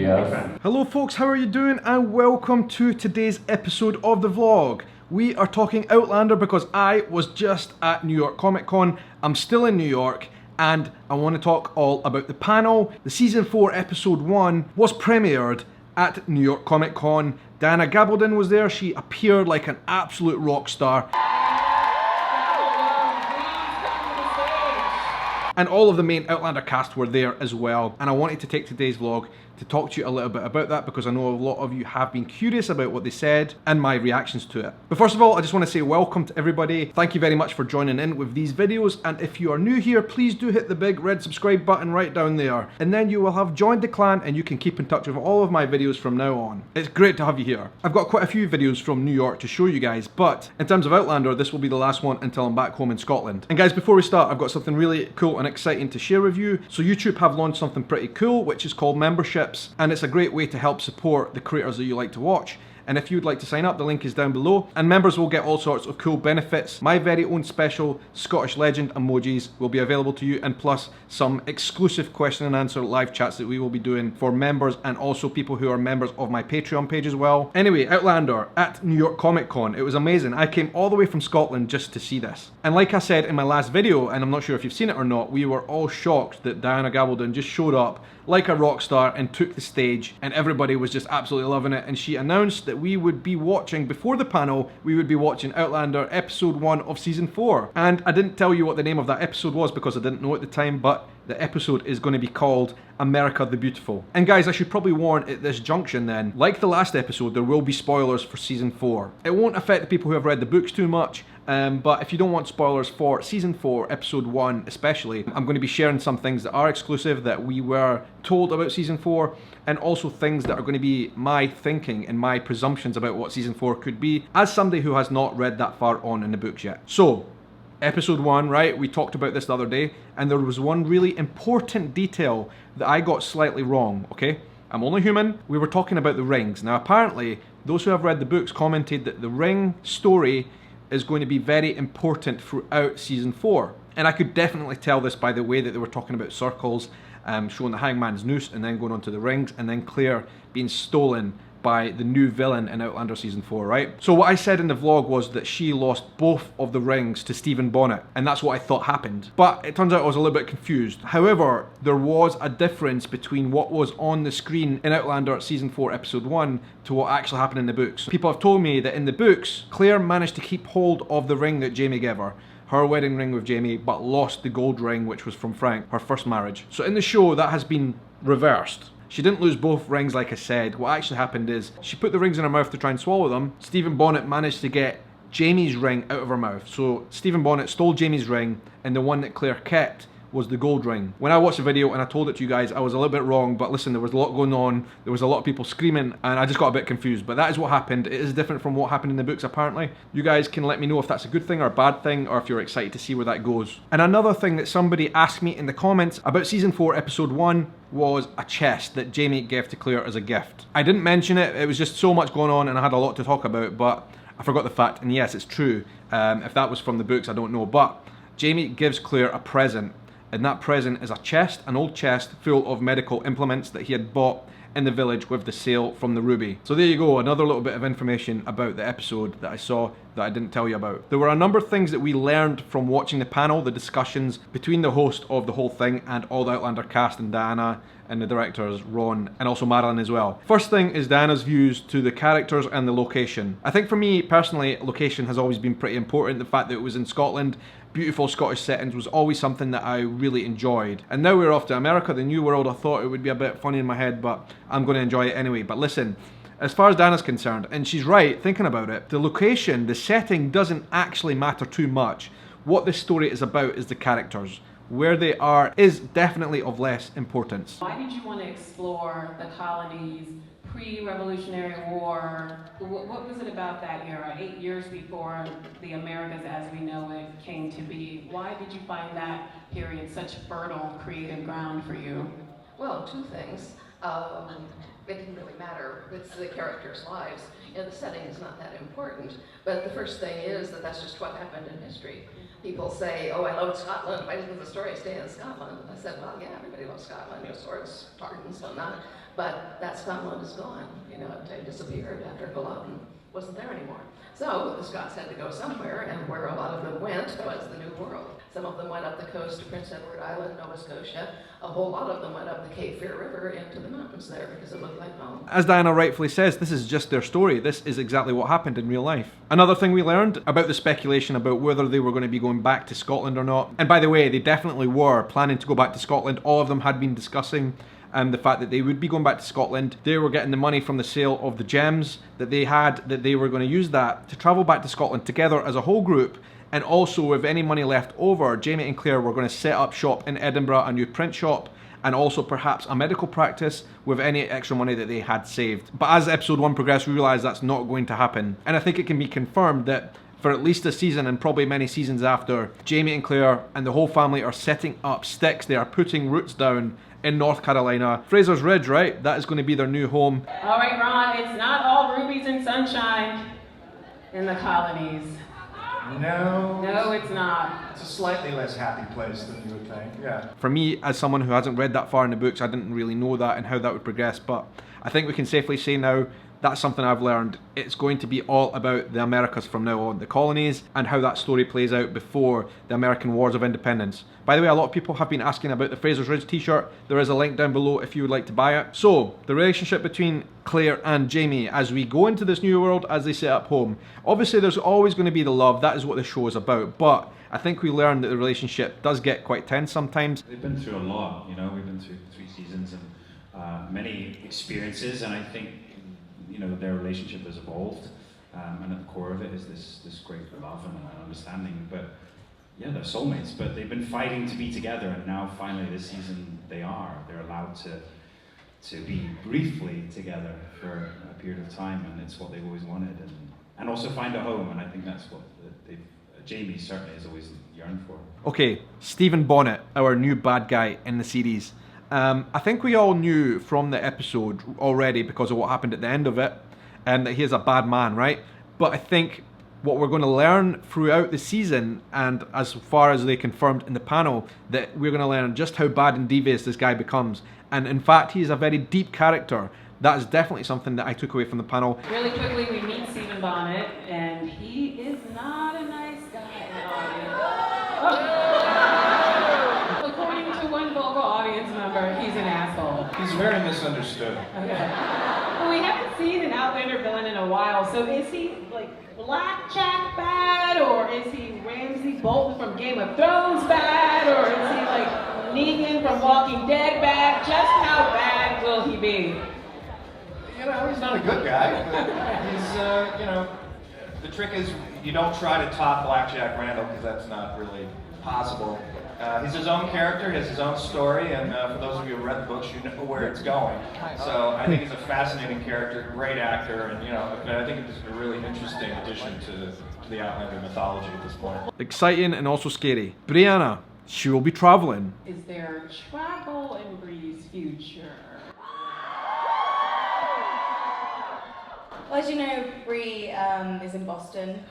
Yes. Hello folks, how are you doing? And welcome to today's episode of the vlog. We are talking Outlander because I was just at New York Comic Con. I'm still in New York and I want to talk all about the panel. The season 4 episode 1 was premiered at New York Comic Con. Diana Gabaldon was there. She appeared like an absolute rock star. And all of the main Outlander cast were there as well. And I wanted to take today's vlog to talk to you a little bit about that because I know a lot of you have been curious about what they said and my reactions to it. But first of all, I just want to say welcome to everybody. Thank you very much for joining in with these videos. And if you are new here, please do hit the big red subscribe button right down there. And then you will have joined the clan and you can keep in touch with all of my videos from now on. It's great to have you here. I've got quite a few videos from New York to show you guys, but in terms of Outlander, this will be the last one until I'm back home in Scotland. And guys, before we start, I've got something really cool and exciting to share with you. So YouTube have launched something pretty cool, which is called memberships. And it's a great way to help support the creators that you like to watch. And if you'd like to sign up, the link is down below. And members will get all sorts of cool benefits. My very own special Scottish legend emojis will be available to you, and plus some exclusive question and answer live chats that we will be doing for members and also people who are members of my Patreon page as well. Anyway, Outlander at New York Comic Con. It was amazing. I came all the way from Scotland just to see this. And like I said in my last video, and I'm not sure if you've seen it or not, we were all shocked that Diana Gabaldon just showed up like a rock star and took the stage, and everybody was just absolutely loving it. And she announced that we would be watching, before the panel, we would be watching Outlander episode 1 of season 4. And I didn't tell you what the name of that episode was because I didn't know at the time, but the episode is going to be called America the Beautiful. And guys, I should probably warn at this junction then, like the last episode, there will be spoilers for season 4. It won't affect the people who have read the books too much, but if you don't want spoilers for season 4, episode 1 especially, I'm going to be sharing some things that are exclusive that we were told about season 4, and also things that are going to be my thinking and my presumptions about what season 4 could be, as somebody who has not read that far on in the books yet. So, episode 1, right, we talked about this the other day, and there was one really important detail that I got slightly wrong, okay? I'm only human. We were talking about the rings. Now apparently, those who have read the books commented that the ring story is going to be very important throughout season 4. And I could definitely tell this by the way that they were talking about circles, showing the hangman's noose and then going on to the rings, and then Claire being stolen by the new villain in Outlander season 4, right? So what I said in the vlog was that she lost both of the rings to Stephen Bonnet, and that's what I thought happened. But it turns out I was a little bit confused. However, there was a difference between what was on the screen in Outlander season 4 episode 1 to what actually happened in the books. People have told me that in the books, Claire managed to keep hold of the ring that Jamie gave her wedding ring with Jamie, but lost the gold ring, which was from Frank, her first marriage. So in the show, that has been reversed. She didn't lose both rings like I said. What actually happened is she put the rings in her mouth to try and swallow them. Stephen Bonnet managed to get Jamie's ring out of her mouth. So Stephen Bonnet stole Jamie's ring, and the one that Claire kept was the gold ring. When I watched the video and I told it to you guys, I was a little bit wrong, but listen, there was a lot going on. There was a lot of people screaming, and I just got a bit confused. But that is what happened. It is different from what happened in the books, apparently. You guys can let me know if that's a good thing or a bad thing, or if you're excited to see where that goes. And another thing that somebody asked me in the comments about season 4, episode 1, was a chest that Jamie gave to Claire as a gift. I didn't mention it. It was just so much going on and I had a lot to talk about, but I forgot the fact, and yes, it's true. If that was from the books, I don't know. But Jamie gives Claire a present, and that present is a chest, an old chest full of medical implements that he had bought in the village with the sale from the ruby. So there you go, another little bit of information about the episode that I saw that I didn't tell you about. There were a number of things that we learned from watching the panel, the discussions between the host of the whole thing and all the Outlander cast and Diana and the directors, Ron, and also Marilyn as well. First thing is Diana's views to the characters and the location. I think for me, personally, location has always been pretty important. The fact that it was in Scotland, beautiful Scottish settings, was always something that I really enjoyed. And now we're off to America, the new world. I thought it would be a bit funny in my head, but I'm going to enjoy it anyway. But listen, as far as Diana's concerned, and she's right, thinking about it, the location, the setting doesn't actually matter too much. What this story is about is the characters. Where they are is definitely of less importance. Why did you want to explore the colonies pre-Revolutionary War? What was it about that era, 8 years before the Americas as we know it came to be? Why did you find that period such fertile creative ground for you? Well, two things. It didn't really matter. It's the characters' lives. You know, the setting is not that important. But the first thing is that that's just what happened in history. People say, oh, I loved Scotland. Why didn't the story stay in Scotland? I said, well, yeah, everybody loves Scotland. You know, swords, tartans, whatnot. But that Scotland is gone. You know, it disappeared after Gabaldon wasn't there anymore. So the Scots had to go somewhere, and where a lot of them went was the New World. Some of them went up the coast to Prince Edward Island, Nova Scotia. A whole lot of them went up the Cape Fear River into the mountains there because it looked like home. As Diana rightfully says, this is just their story. This is exactly what happened in real life. Another thing we learned about the speculation about whether they were going to be going back to Scotland or not. And by the way, they definitely were planning to go back to Scotland. All of them had been discussing the fact that they would be going back to Scotland. They were getting the money from the sale of the gems that they had, that they were going to use that to travel back to Scotland together as a whole group. And also, with any money left over, Jamie and Claire were going to set up shop in Edinburgh, a new print shop, and also perhaps a medical practice with any extra money that they had saved. But as episode 1 progressed, we realised that's not going to happen. And I think it can be confirmed that for at least a season, and probably many seasons after, Jamie and Claire and the whole family are setting up sticks. They are putting roots down in North Carolina. Fraser's Ridge, right? That is going to be their new home. All right, Ron, it's not all rubies and sunshine in the colonies. No. No, it's not. It's a slightly less happy place than you would think, yeah. For me, as someone who hasn't read that far in the books, I didn't really know that and how that would progress, but I think we can safely say now that's something I've learned. It's going to be all about the Americas from now on, the colonies, and how that story plays out before the American Wars of Independence. By the way, a lot of people have been asking about the Fraser's Ridge t-shirt. There is a link down below if you would like to buy it. So, the relationship between Claire and Jamie as we go into this new world, as they set up home. Obviously, there's always going to be the love. That is what the show is about. But I think we learned that the relationship does get quite tense sometimes. They've been through a lot, you know. We've been through 3 seasons and many experiences, and I think, you know, their relationship has evolved, and at the core of it is this great love and understanding. But yeah, they're soulmates, but they've been fighting to be together, and now finally this season they're allowed to be briefly together for a period of time, and it's what they've always wanted, and also find a home, and I think that's what Jamie certainly has always yearned for. Okay, Stephen Bonnet, our new bad guy in the series. I think we all knew from the episode already, because of what happened at the end of it, that he is a bad man, right? But I think what we're going to learn throughout the season, and as far as they confirmed in the panel, that we're going to learn just how bad and devious this guy becomes. And in fact, he's a very deep character. That is definitely something that I took away from the panel. Really quickly, we meet Stephen Bonnet, and he is not a nice guy at all. Oh. According to one vocal audience member, he's an asshole. He's very misunderstood. Okay. Well, we haven't seen an Outlander villain in a while, so is he like Blackjack bad, or is he Ramsay Bolton from Game of Thrones bad, or is he like Negan from Walking Dead bad? Just how bad will he be? You know, he's not a good guy, but he's, you know, the trick is you don't try to top Blackjack Randall, because that's not really possible. He's his own character, he has his own story, and for those of you who read the books, you know where it's going. So I think he's a fascinating character, great actor, and you know, I think it's a really interesting addition to the Outlander mythology at this point. Exciting and also scary. Brianna, she will be traveling. Is there travel in Bree's future? Well, as you know, Bree is in Boston,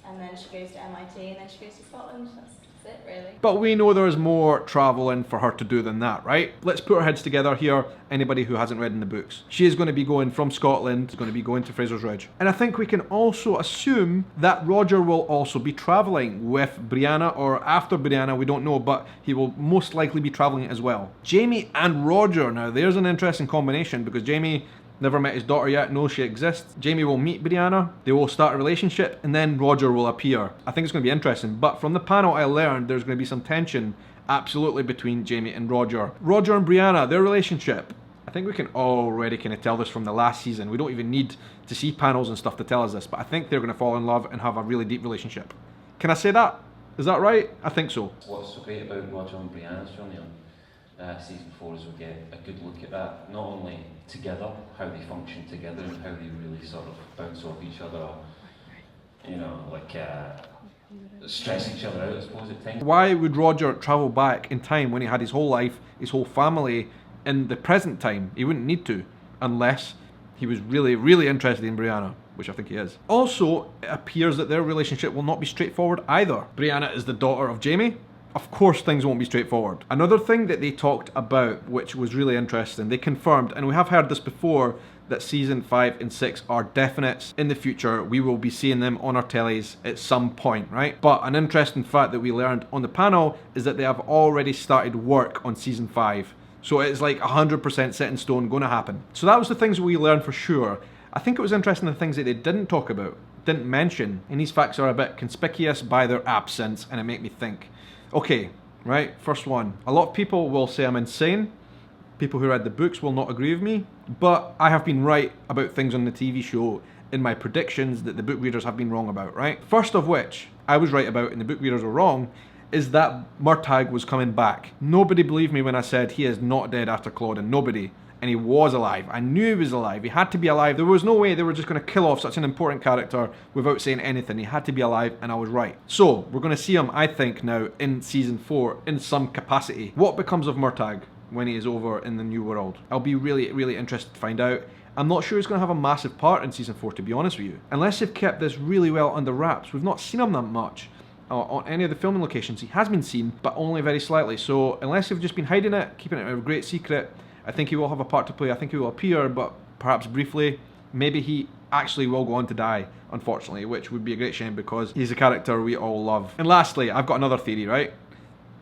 and then she goes to MIT, and then she goes to Scotland. That's it, really. But we know there is more traveling for her to do than that, right? Let's put our heads together here, anybody who hasn't read in the books. She is going to be going from Scotland, going to be going to Fraser's Ridge. And I think we can also assume that Roger will also be traveling with Brianna, or after Brianna, we don't know, but he will most likely be traveling as well. Jamie and Roger, now there's an interesting combination, because Jamie never met his daughter yet, knows she exists. Jamie will meet Brianna, they will start a relationship, and then Roger will appear. I think it's going to be interesting, but from the panel I learned there's going to be some tension, absolutely, between Jamie and Roger. Roger and Brianna, their relationship. I think we can already kind of tell this from the last season. We don't even need to see panels and stuff to tell us this, but I think they're going to fall in love and have a really deep relationship. Can I say that? Is that right? I think so. What's so great about Roger and Brianna's journey on season 4 is we get a good look at that, not only together, how they function together and how they really sort of bounce off each other, you know, like stress each other out, I suppose, at times. Why would Roger travel back in time when he had his whole life, his whole family in the present time? He wouldn't need to, unless he was really, really interested in Brianna, which I think he is. Also, it appears that their relationship will not be straightforward either. Brianna is the daughter of Jamie, of course things won't be straightforward. Another thing that they talked about, which was really interesting, they confirmed, and we have heard this before, that season 5 and 6 are definites. In the future, we will be seeing them on our tellies at some point, right? But an interesting fact that we learned on the panel is that they have already started work on season 5. So it's like 100% set in stone, going to happen. So that was the things we learned for sure. I think it was interesting the things that they didn't talk about, didn't mention, and these facts are a bit conspicuous by their absence, and it made me think. Okay, right, first one. A lot of people will say I'm insane. People who read the books will not agree with me, but I have been right about things on the TV show in my predictions that the book readers have been wrong about, right? First of which, I was right about and the book readers were wrong, is that Murtagh was coming back. Nobody believed me when I said he is not dead after Claudine, nobody. And he was alive. I knew he was alive. He had to be alive. There was no way they were just going to kill off such an important character without saying anything. He had to be alive, and I was right. So, we're going to see him, I think, now in season 4 in some capacity. What becomes of Murtagh when he is over in the New World? I'll be really, really interested to find out. I'm not sure he's going to have a massive part in season 4, to be honest with you. Unless they've kept this really well under wraps. We've not seen him that much on any of the filming locations. He has been seen, but only very slightly. So, unless they've just been hiding it, keeping it a great secret, I think he will have a part to play. I think he will appear, but perhaps briefly. Maybe he actually will go on to die, unfortunately, which would be a great shame because he's a character we all love. And lastly, I've got another theory, right?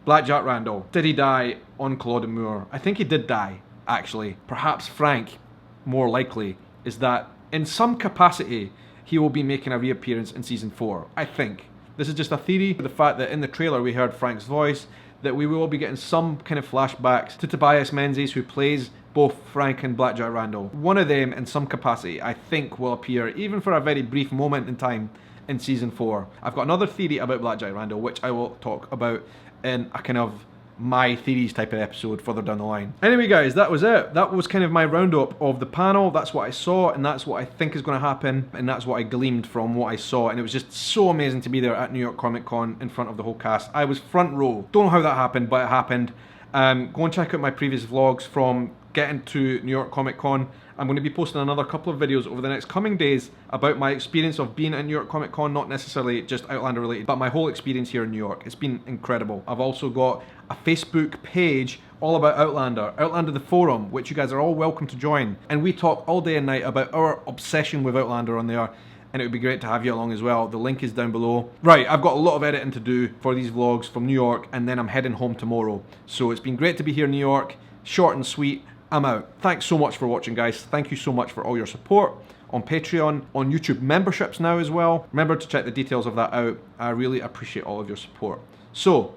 Blackjack Randall. Did he die on Claude and Moore? I think he did die, actually. Perhaps Frank, more likely, is that in some capacity he will be making a reappearance in season 4. I think. This is just a theory. The fact that in the trailer we heard Frank's voice, that we will be getting some kind of flashbacks to Tobias Menzies, who plays both Frank and Blackjack Randall. One of them, in some capacity, I think will appear, even for a very brief moment in time, in season 4. I've got another theory about Blackjack Randall, which I will talk about in a kind of my theories type of episode further down the line. Anyway guys, that was it. That was kind of my roundup of the panel. That's what I saw, and that's what I think is going to happen, and that's what I gleaned from what I saw, and it was just so amazing to be there at New York Comic Con in front of the whole cast. I was front row. Don't know how that happened, but it happened. Go and check out my previous vlogs from getting to New York Comic Con. I'm going to be posting another couple of videos over the next coming days about my experience of being at New York Comic Con, not necessarily just Outlander related, but my whole experience here in New York. It's been incredible. I've also got a Facebook page all about Outlander, Outlander the Forum, which you guys are all welcome to join. And we talk all day and night about our obsession with Outlander on there, and it would be great to have you along as well. The link is down below. Right, I've got a lot of editing to do for these vlogs from New York, and then I'm heading home tomorrow. So it's been great to be here in New York, short and sweet. I'm out. Thanks so much for watching, guys. Thank you so much for all your support on Patreon, on YouTube memberships now as well. Remember to check the details of that out. I really appreciate all of your support. So,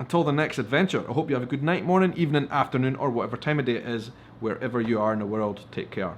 until the next adventure, I hope you have a good night, morning, evening, afternoon, or whatever time of day it is, wherever you are in the world. Take care.